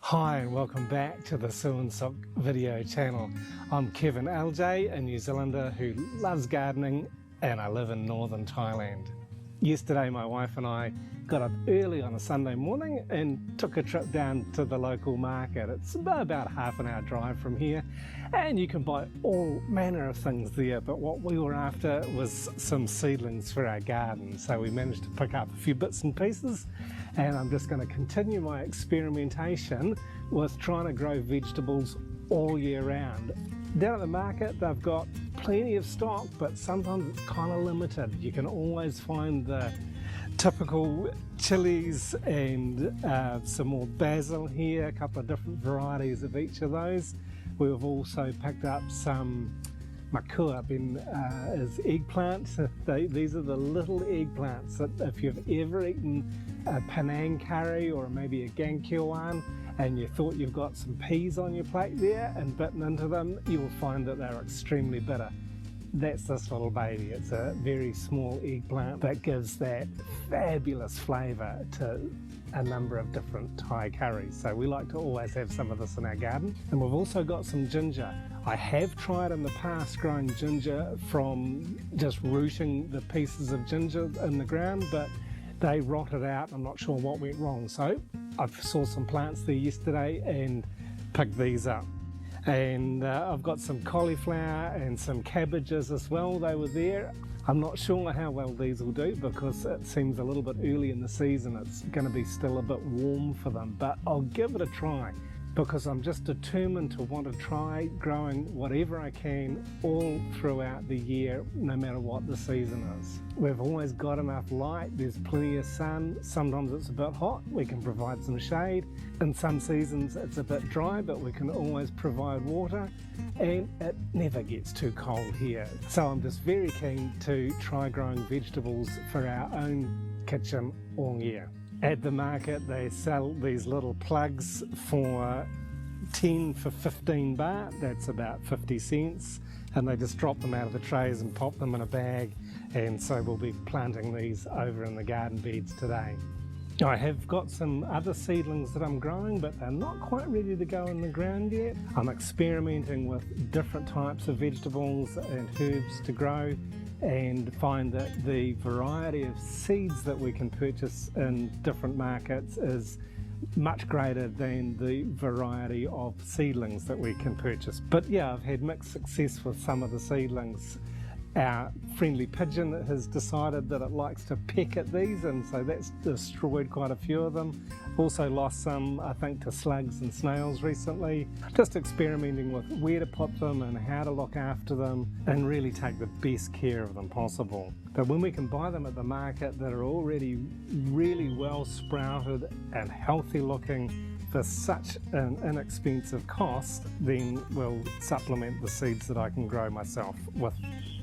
Hi and welcome back to the Sue and Sock video channel. I'm Kevin LJ, a New Zealander who loves gardening, and I live in northern Thailand. Yesterday my wife and I got up early on a Sunday morning and took a trip down to the local market. It's about half an hour drive from here, and you can buy all manner of things there, but what we were after was some seedlings for our garden. So we managed to pick up a few bits and pieces, and I'm just going to continue my experimentation with trying to grow vegetables all year round. Down at the market they've got plenty of stock, but sometimes it's kind of limited. You can always find the typical chilies and some more basil here, a couple of different varieties of each of those. We've also picked up some makua as eggplant. These are the little eggplants that if you've ever eaten a Penang curry or maybe a Gangkiwan and you thought you've got some peas on your plate there and bitten into them, you will find that they're extremely bitter. That's this little baby. It's a very small eggplant that gives that fabulous flavour to a number of different Thai curries. So we like to always have some of this in our garden. And we've also got some ginger. I have tried in the past growing ginger from just rooting the pieces of ginger in the ground, but they rotted out. I'm not sure what went wrong. So I saw some plants there yesterday and picked these up. And I've got some cauliflower and some cabbages as well. They were there. I'm not sure how well these will do because it seems a little bit early in the season. It's going to be still a bit warm for them, but I'll give it a try because I'm just determined to want to try growing whatever I can all throughout the year, no matter what the season is. We've always got enough light, there's plenty of sun. Sometimes it's a bit hot, we can provide some shade. In some seasons it's a bit dry, but we can always provide water, and it never gets too cold here. So I'm just very keen to try growing vegetables for our own kitchen all year. At the market they sell these little plugs for 10 for 15 baht, that's about 50 cents, and they just drop them out of the trays and pop them in a bag, and so we'll be planting these over in the garden beds today. I have got some other seedlings that I'm growing, but they're not quite ready to go in the ground yet. I'm experimenting with different types of vegetables and herbs to grow, and find that the variety of seeds that we can purchase in different markets is much greater than the variety of seedlings that we can purchase. But yeah, I've had mixed success with some of the seedlings. Our friendly pigeon has decided that it likes to peck at these, and so that's destroyed quite a few of them. Also lost some, I think, to slugs and snails recently. Just experimenting with where to put them and how to look after them and really take the best care of them possible. But when we can buy them at the market that are already really well sprouted and healthy looking for such an inexpensive cost, then we'll supplement the seeds that I can grow myself with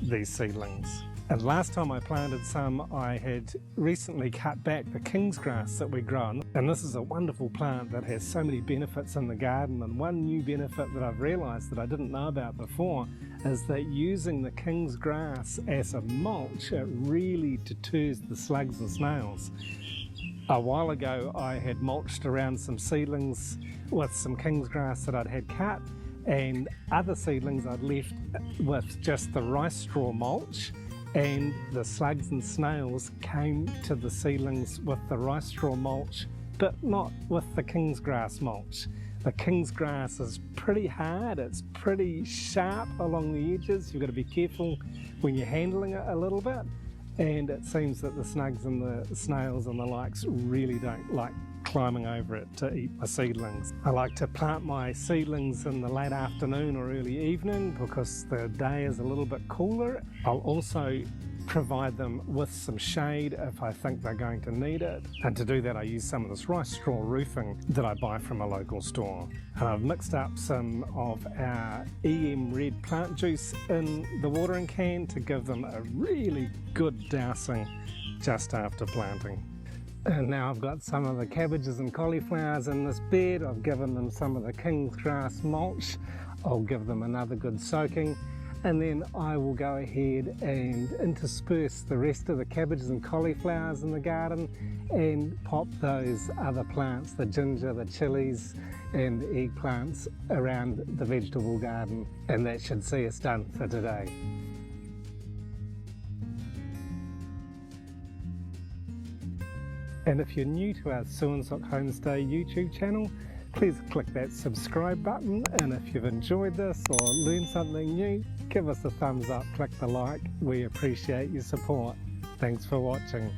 these seedlings. And last time I planted some, I had recently cut back the king's grass that we grown, and this is a wonderful plant that has so many benefits in the garden. And one new benefit that I've realized that I didn't know about before is that using the king's grass as a mulch, it really deters the slugs and snails. A while ago I had mulched around some seedlings with some king's grass that I'd had cut, and other seedlings I'd left with just the rice straw mulch, and the slugs and snails came to the seedlings with the rice straw mulch, but not with the king's grass mulch. The king's grass is pretty hard, it's pretty sharp along the edges. You've got to be careful when you're handling it a little bit, and it seems that the slugs and the snails and the likes really don't like climbing over it to eat my seedlings. I like to plant my seedlings in the late afternoon or early evening because the day is a little bit cooler. I'll also provide them with some shade if I think they're going to need it, and to do that I use some of this rice straw roofing that I buy from a local store. And I've mixed up some of our EM red plant juice in the watering can to give them a really good dousing just after planting. And now I've got some of the cabbages and cauliflowers in this bed. I've given them some of the king's grass mulch. I'll give them another good soaking. and then I will go ahead and intersperse the rest of the cabbages and cauliflowers in the garden and pop those other plants, the ginger, the chilies and the eggplants around the vegetable garden, and that should see us done for today. And if you're new to our Seedlings Homestay YouTube channel, please click that subscribe button, and if you've enjoyed this or learned something new, give us a thumbs up, click the like. We appreciate your support. Thanks for watching.